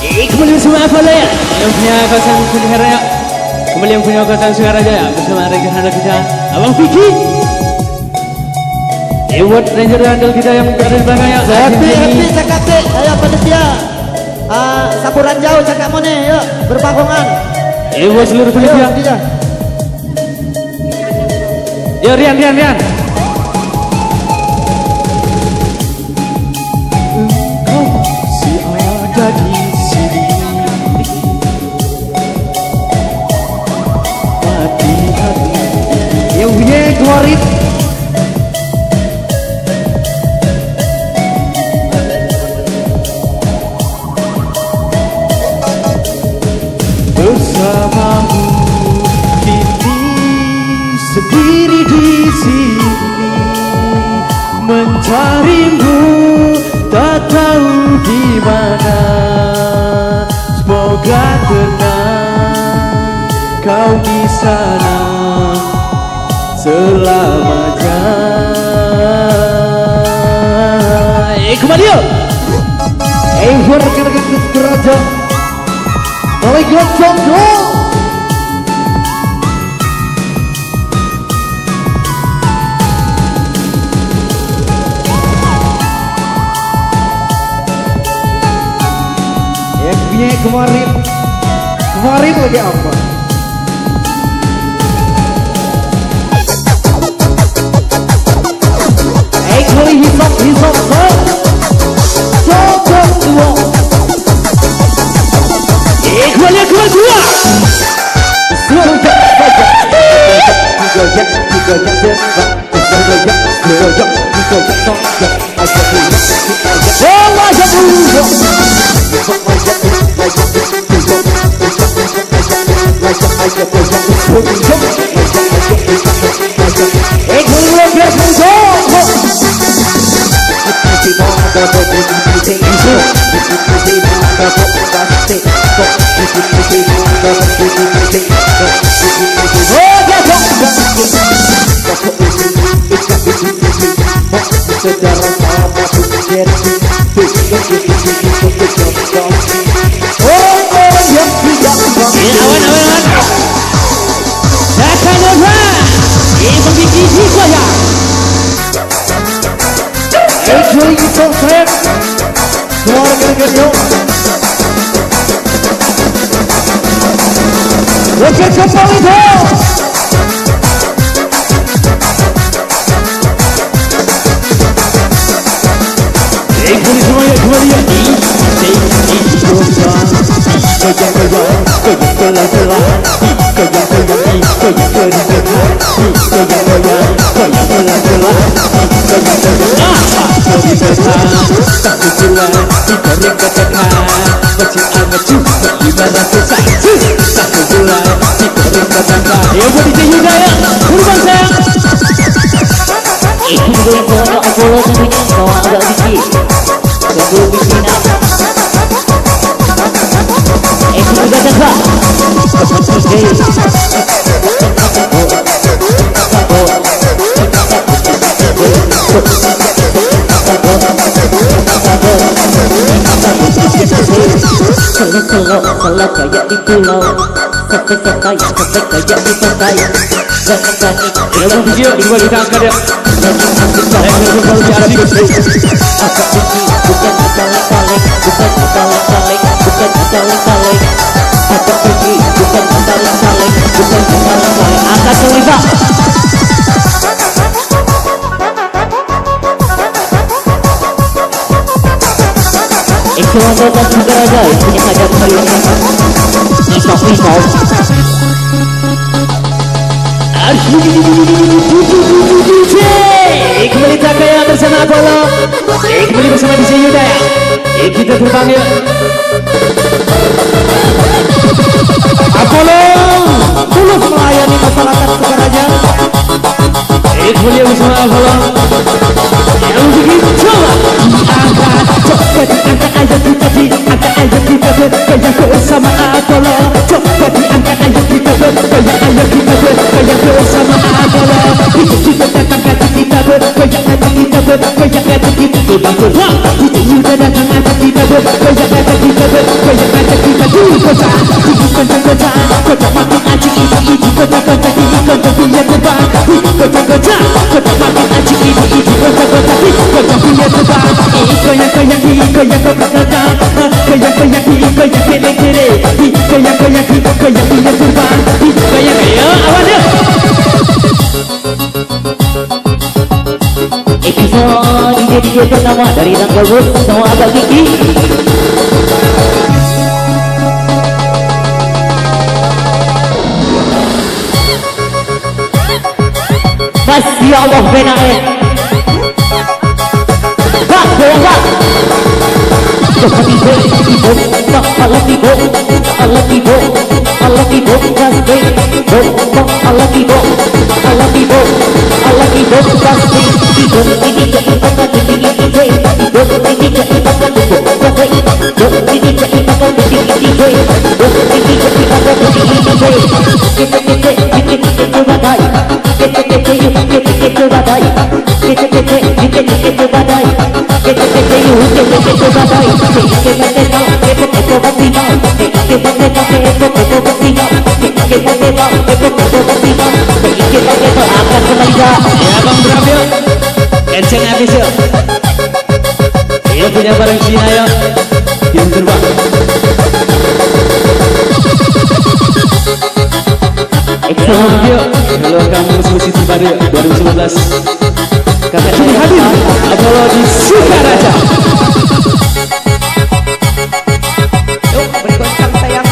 Kembali bersama Apollo ya, yang punya kawasan Sudiraya. Kembali yang punya kawasan Sudiraya bersama Ranger handal kita, Abang Vicky. Buat Ranger handal kita yang berada di belakangnya. Happy cakate, ayo panitia. Saburan jauh cakap mone, yuk berpakongan. Buat seluruh panitia. Yo Rian. Keluarin bersamamu kini sendiri di sini mencarimu tak tahu di mana. Semoga tenang kau di sana selamanya. Kembali yuk. Buat rekan-rekan Keraja Balai Gotong punya kemarin lagi apa? Hisap Kalau kayak di pulau, sampai kayak di pantai. Jangan video dua kita angkat ya. Angkat terlibat. Ikut dan juga ada punya hajat kalian. Isok. Kembali Takaya bersama Apollo. Kembali bersama DJ Yuda ya. Kita terbang ya. Apollo tulus melayani masyarakat Sukaraja. Kembali bersama Apollo. Yang begitu coba. Angkat aja kita kayak bersama Apollo. Coba diangkat aja kita kayak bersama Apollo. Kita datang kata kita kayak kita goncang-goncang Kocak makin anjing ibu-ibu goncang-goncang goncang biar terbang goncang-goncang Kocak makin anjing ibu-ibu goncang-goncang goncang biar terbang goyang-goyang goyang goyang goyang-goyang goyang kere-kere goyang-goyang goyang biar terbang goyang ayo awas yuk episode DJ pertama dari Ranggabut sama Abang Kiki. Masih Allah benar Bak, bak Allah tibo, Allah tibo, Allah tibo, Allah tibo, kasih Allah tibo, Allah tibo, Allah tibo, kasih tibo, ini keibakan tinggi tinggi, tibo ini keibakan tinggi tinggi, tibo ini keibakan tinggi tinggi, tibo ini keibakan tinggi tinggi, kita badai, kita badai, kita badai, ya Bang Bramil kenceng habis yuk punya barang Cina yuk yang terbang yuk kalau kamu musisi baru 2019 kakak sudah hadir Apollo di Sukaraja Yuk bergoncang sayang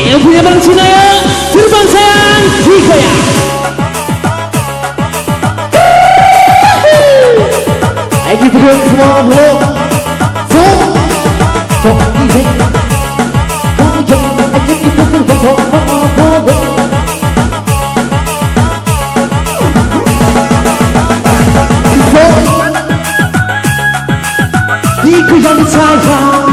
yang punya barang Cina ya terbang sayang digoyang lagi terus semua bro digoyang sayang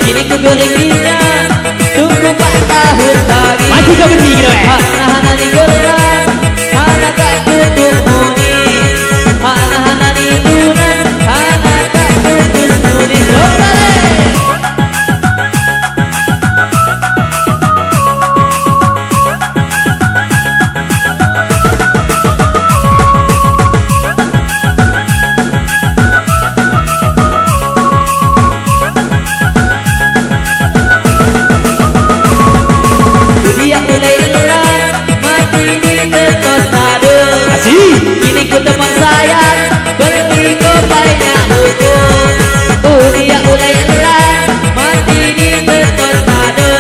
Kini ku berikinya tunggu 4 tahun lagi mati kau berdiri hana di gerak hana tak tutup muni hana di dunan hana tak tutup muni kini ku teman sayang berhenti ku banyak hukum dia mulai lelah mati di tornado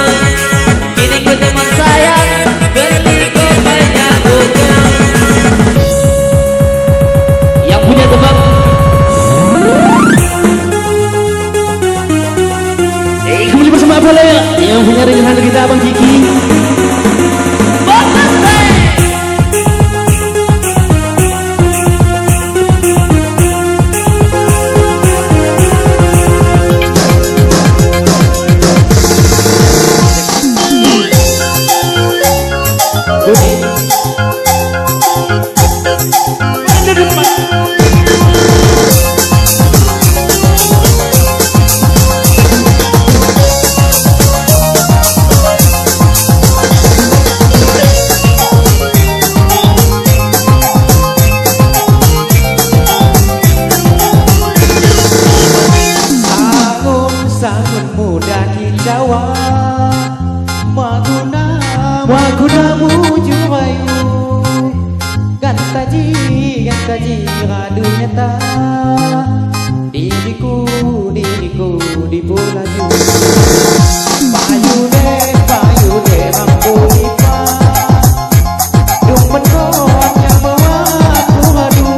kini ku teman sayang berhenti ku banyak hukum yang punya tebak kembali bersama Apollo ya yang punya ringan kita Abang Kiki Wagunamu juwayu gantaji radu nyata diriku di pulaju payune mampu ipa dung menonnya bawa ku hadu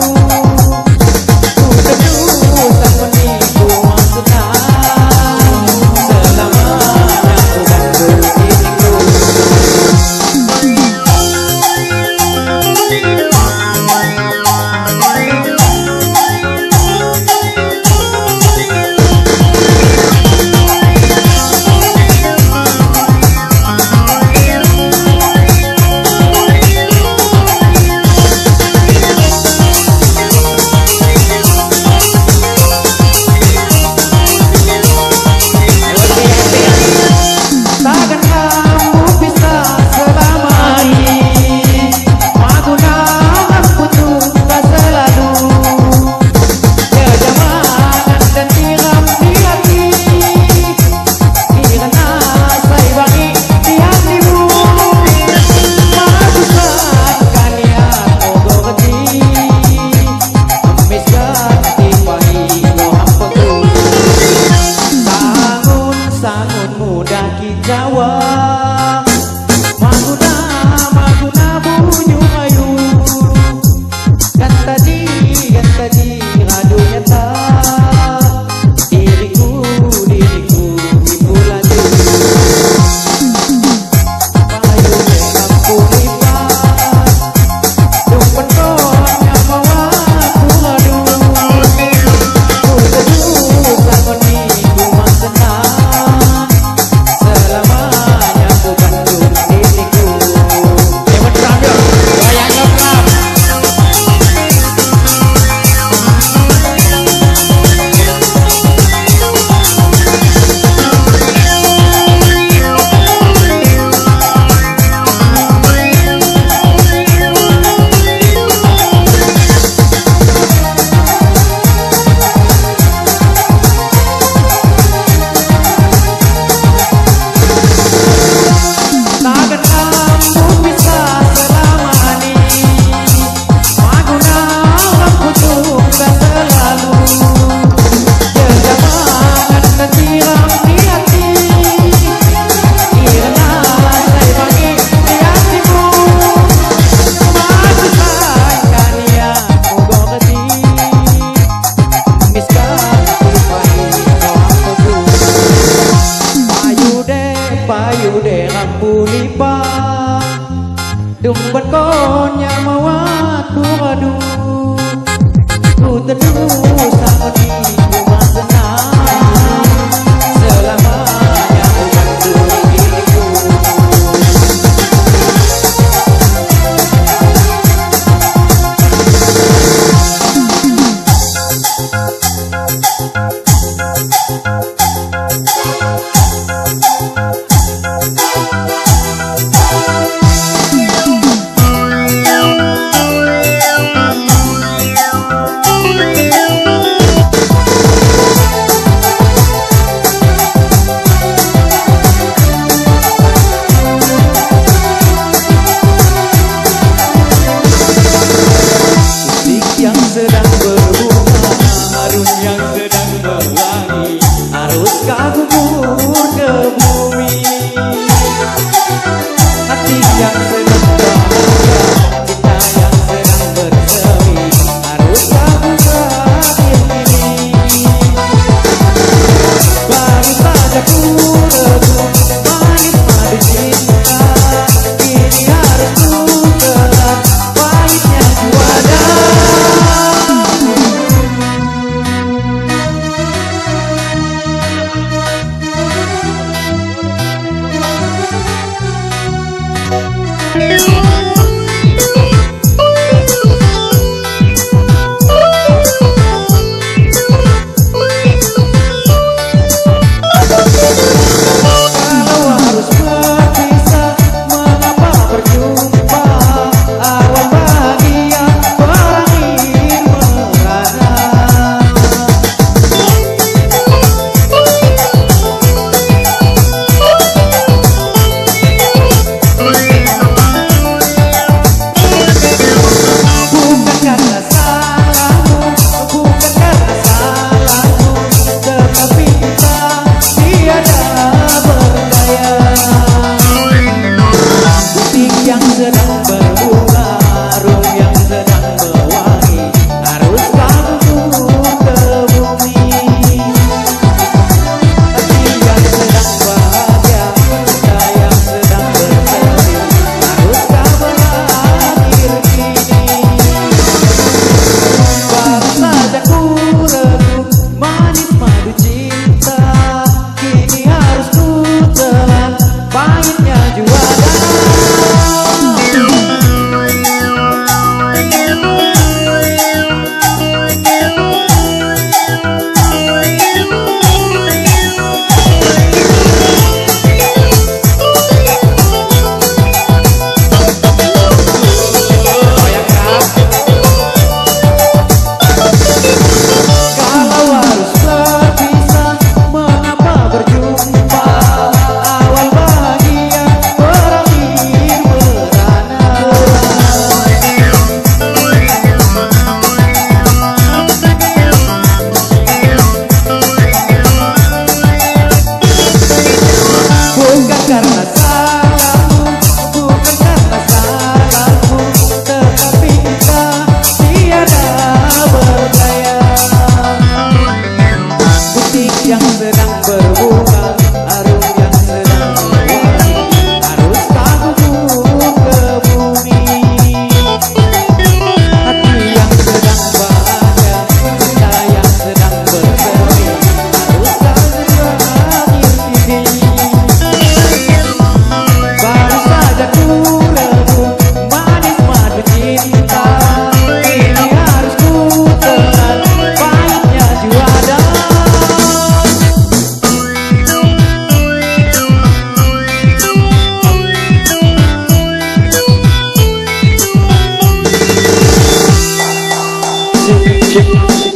ku teduh sang menikah Cek